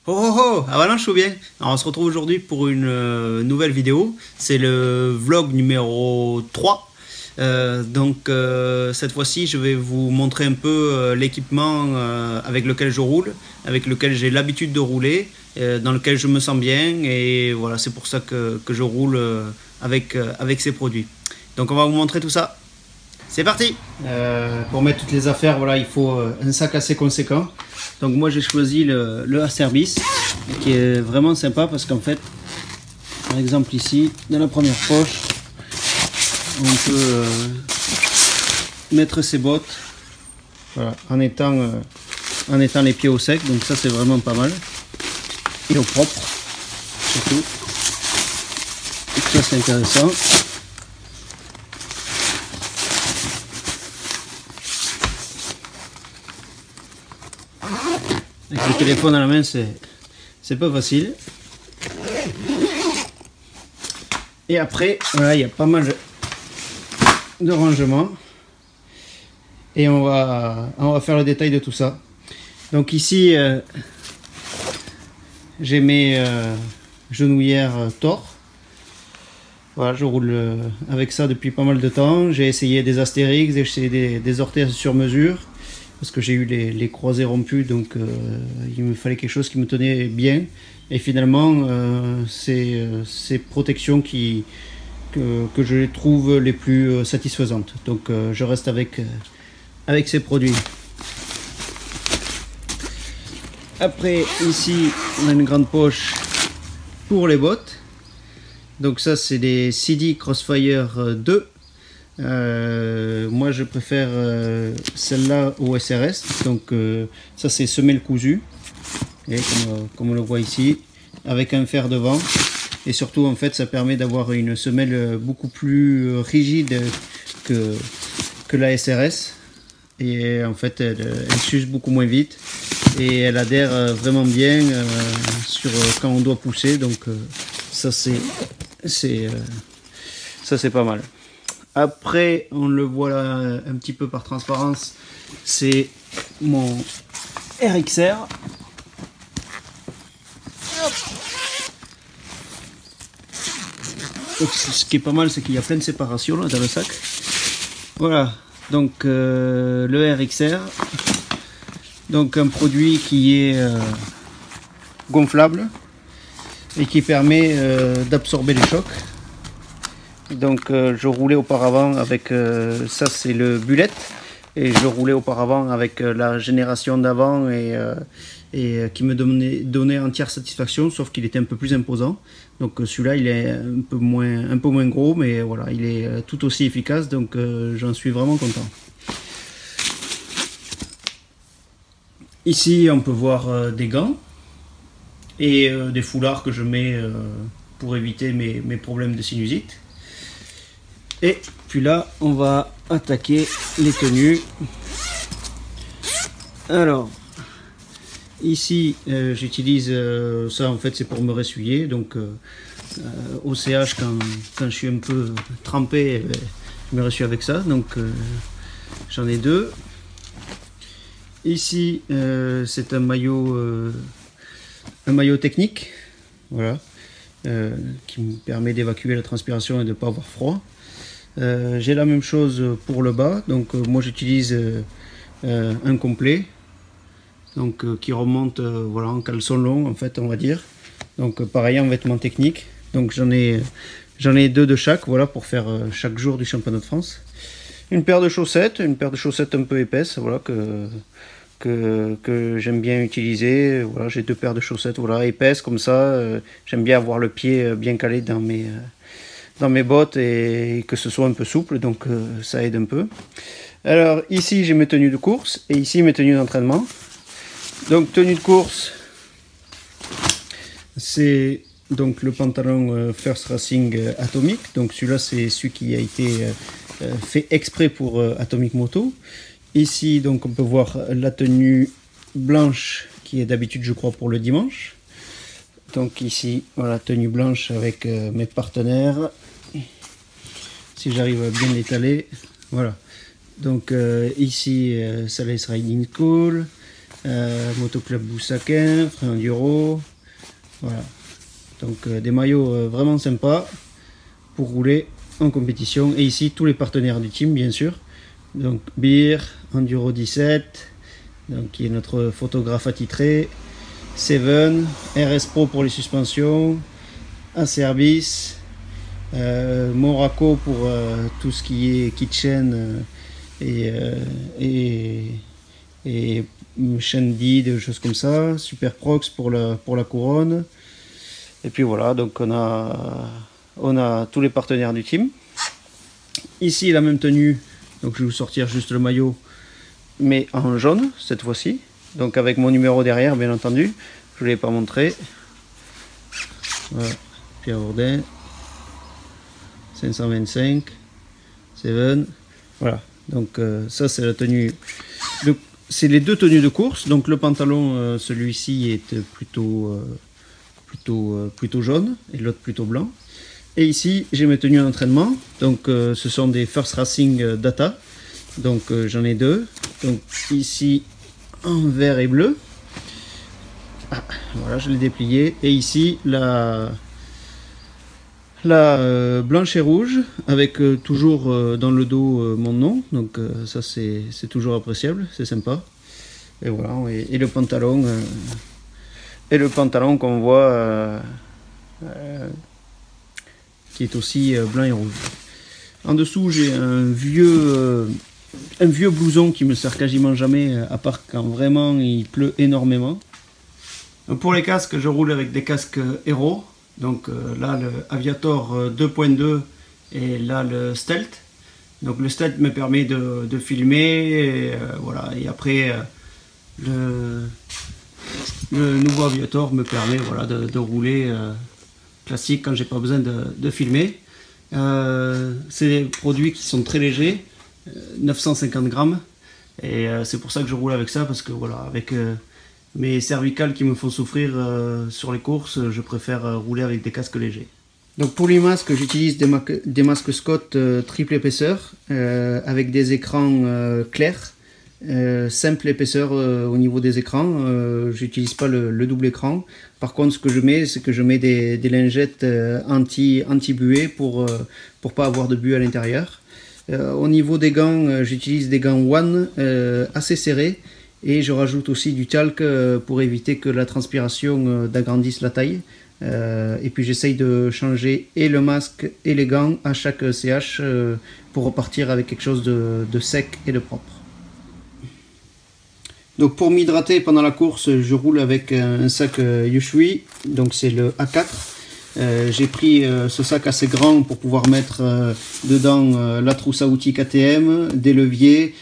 Oh oh oh, avalanche ou bien? Alors on se retrouve aujourd'hui pour une nouvelle vidéo, c'est le vlog numéro 3. Cette fois-ci je vais vous montrer un peu l'équipement avec lequel je roule, avec lequel j'ai l'habitude de rouler, dans lequel je me sens bien, et voilà, c'est pour ça que je roule avec ces produits. Donc on va vous montrer tout ça. C'est parti. Pour mettre toutes les affaires, voilà, il faut un sac assez conséquent. Donc moi j'ai choisi le Acerbis, qui est vraiment sympa parce qu'en fait, par exemple ici, dans la première poche, on peut mettre ses bottes, voilà, en étant les pieds au sec. Donc ça c'est vraiment pas mal. Et au propre, surtout. Et ça c'est intéressant. Avec le téléphone à la main, c'est pas facile. Et après, voilà, il y a pas mal de rangements. Et on va faire le détail de tout ça. Donc ici, j'ai mes genouillères Thor. Voilà, je roule avec ça depuis pas mal de temps. J'ai essayé des Astérix, j'ai essayé des orthèses sur mesure. Parce que j'ai eu les croisés rompus, donc il me fallait quelque chose qui me tenait bien. Et finalement, c'est ces protections que je trouve les plus satisfaisantes. Donc je reste avec ces produits. Après, ici, on a une grande poche pour les bottes. Donc ça, c'est des CD Crossfire 2. Moi je préfère celle-là au SRS. Donc ça c'est semelle cousue, et comme on le voit ici, avec un fer devant. Et surtout en fait ça permet d'avoir une semelle beaucoup plus rigide que la SRS. Et en fait elle s'use beaucoup moins vite et elle adhère vraiment bien quand on doit pousser. Donc ça c'est pas mal. Après, on le voit là un petit peu par transparence, c'est mon RXR. Donc, ce qui est pas mal, c'est qu'il y a plein de séparations là, dans le sac. Voilà, donc le RXR, donc un produit qui est gonflable et qui permet d'absorber les chocs. Donc je roulais auparavant avec ça, c'est le Bullet, et je roulais auparavant avec la génération d'avant, et qui me donnait entière satisfaction, sauf qu'il était un peu plus imposant. Donc celui-là il est un peu moins gros, mais voilà, il est tout aussi efficace, donc j'en suis vraiment content. Ici on peut voir des gants et des foulards que je mets pour éviter mes problèmes de sinusite. Et puis là, on va attaquer les tenues. Alors, ici, j'utilise ça, en fait, c'est pour me ressuyer. Donc, au CH, quand je suis un peu trempé, je me ressuie avec ça. Donc, j'en ai deux. Ici, c'est un maillot technique, voilà, qui me permet d'évacuer la transpiration et de ne pas avoir froid. J'ai la même chose pour le bas, donc moi j'utilise un complet, donc qui remonte voilà, en caleçon long, en fait, on va dire. Donc pareil en vêtements techniques. Donc j'en ai deux de chaque, voilà, pour faire chaque jour du championnat de France. Une paire de chaussettes un peu épaisse, voilà, que j'aime bien utiliser. Voilà, j'ai deux paires de chaussettes, voilà, épaisses comme ça. J'aime bien avoir le pied bien calé dans mes bottes et que ce soit un peu souple, donc ça aide un peu. Alors ici j'ai mes tenues de course et ici mes tenues d'entraînement. Donc tenue de course, c'est donc le pantalon First Racing Atomic. Donc celui-là c'est celui qui a été fait exprès pour Atomic Moto. Ici donc on peut voir la tenue blanche qui est d'habitude je crois pour le dimanche. Donc ici voilà, tenue blanche avec mes partenaires. Si j'arrive à bien l'étaler, voilà. Donc ici Sales Riding School, Motoclub Boussaquin, Frein Enduro. Voilà. Donc des maillots vraiment sympas pour rouler en compétition. Et ici, tous les partenaires du team, bien sûr. Donc Beer, Enduro 17, donc, qui est notre photographe attitré. Seven, RS Pro pour les suspensions. Acerbis, Moraco pour tout ce qui est kitchen et Shandy, des choses comme ça. Super Prox pour la couronne. Et puis voilà, donc on a tous les partenaires du team. Ici la même tenue, donc je vais vous sortir juste le maillot, mais en jaune cette fois-ci. Donc avec mon numéro derrière, bien entendu. Je ne l'ai pas montré. Voilà, Pierre Bourdin, 525, Seven. Voilà, donc ça c'est la tenue. C'est les deux tenues de course. Donc le pantalon, celui-ci est plutôt jaune et l'autre plutôt blanc. Et ici j'ai mes tenues d'entraînement. Donc ce sont des First Racing Data. Donc j'en ai deux. Donc ici en vert et bleu. Ah, voilà, je l'ai déplié. Et ici la blanche et rouge avec toujours dans le dos mon nom. Donc ça c'est toujours appréciable, c'est sympa. Et voilà, et le pantalon. Et le pantalon qu'on voit qui est aussi blanc et rouge. En dessous j'ai un vieux blouson qui me sert quasiment jamais, à part quand vraiment il pleut énormément. Donc pour les casques, je roule avec des casques Hero. Donc là le Aviator 2.2 et là le Stealth. Donc le Stealth me permet de filmer et, voilà. Et après le nouveau Aviator me permet, voilà, de rouler classique quand j'ai pas besoin de filmer. C'est des produits qui sont très légers, 950 grammes, et c'est pour ça que je roule avec ça, parce que voilà, avec mes cervicales qui me font souffrir sur les courses, je préfère rouler avec des casques légers. Donc pour les masques, j'utilise des masques Scott triple épaisseur avec des écrans clairs. Simple épaisseur au niveau des écrans, j'utilise pas le double écran. Par contre, ce que je mets, c'est que je mets des lingettes anti-buée pour pas avoir de buée à l'intérieur. Au niveau des gants, j'utilise des gants One assez serrés, et je rajoute aussi du talc pour éviter que la transpiration d'agrandisse la taille. Et puis j'essaye de changer et le masque et les gants à chaque CH pour repartir avec quelque chose de sec et de propre. Donc pour m'hydrater pendant la course, je roule avec un sac Yushui, donc c'est le A4. J'ai pris ce sac assez grand pour pouvoir mettre dedans la trousse à outils KTM, des leviers,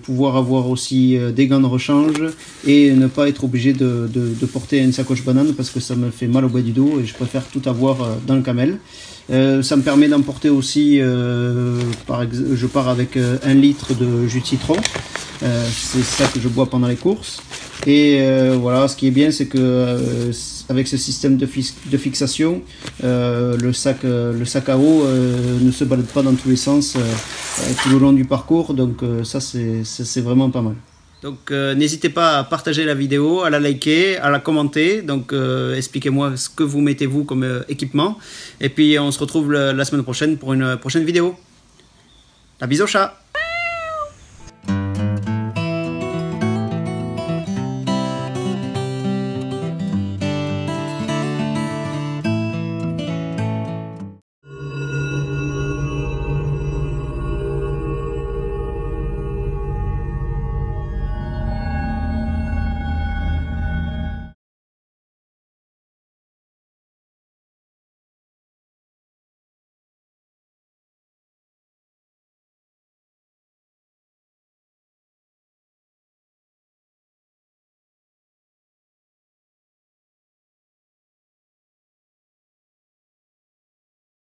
pouvoir avoir aussi des gants de rechange et ne pas être obligé de porter une sacoche banane parce que ça me fait mal au bas du dos et je préfère tout avoir dans le camel. Ça me permet d'emporter aussi, je pars avec 1 litre de jus de citron. C'est ça que je bois pendant les courses. Et voilà, ce qui est bien, c'est que avec ce système de fixation, le sac à eau ne se balade pas dans tous les sens tout le long du parcours. Donc ça, c'est vraiment pas mal. Donc n'hésitez pas à partager la vidéo, à la liker, à la commenter. Donc expliquez-moi ce que vous mettez vous comme équipement. Et puis on se retrouve la semaine prochaine pour une prochaine vidéo. La bise au chat!